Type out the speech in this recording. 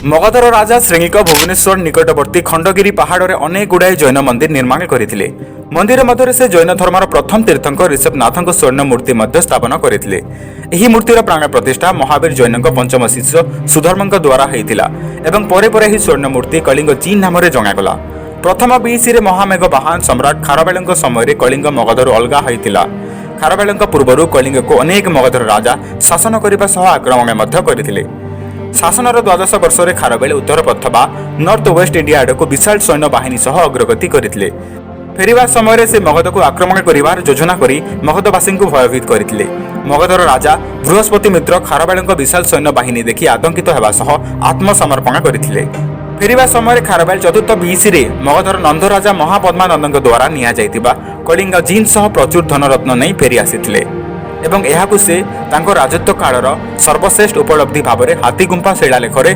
मगधर राजा श्रृंगिक भुवनेश्वर निकटवर्ती खंडगिरी पहाड़ में अनेक गुड़ाए जैन मंदिर निर्माण करते। मंदिर मध्य से जैन धर्मर प्रथम तीर्थंकर ऋषभनाथ स्वर्ण मूर्ति स्थापन करते। यह मूर्तिर प्राण प्रतिष्ठा महावीर जैन पंचम शिष्य सुधर्म द्वारा होता एवं परे परे ही स्वर्ण मूर्ति कलिंग जीन नाम जनागला। प्रथम बीसी महामेघ बाहान सम्राट खारवेल समय कलिंग मगधर अलगा होता। खारवेल पूर्व कलिंग को अनेक मगधर राजा शासन करने सह आक्रमण करते। शासनर द्वादश वर्ष में खारवेल उत्तर पथ बा नॉर्थ वेस्ट इंडिया आड़ को विशाल सैन्य बाहिनी सह अग्रगति करते। फेरिबा समय से मगध को आक्रमण कर योजना करी मगधवासी को भयभीत करते। मगधर राजा बृहस्पति मित्र खारवेल विशाल सैन्य बाहिनी देखि आतंकित होगा सह आत्मसमर्पण करते। फेरिबा समय खारवेल चतुर्थ बीसी रे मगधर नंद राजा महापद्मानंद द्वारा निया जाइतिबा कलिंग जीन सह प्रचुर धनरत्न नहीं फेरी आसीथिले एवं एहाकु से तांको राजत्व कालर सर्वश्रेष्ठ उपलब्धि भाव हाथीगुंफा शिलालेखरे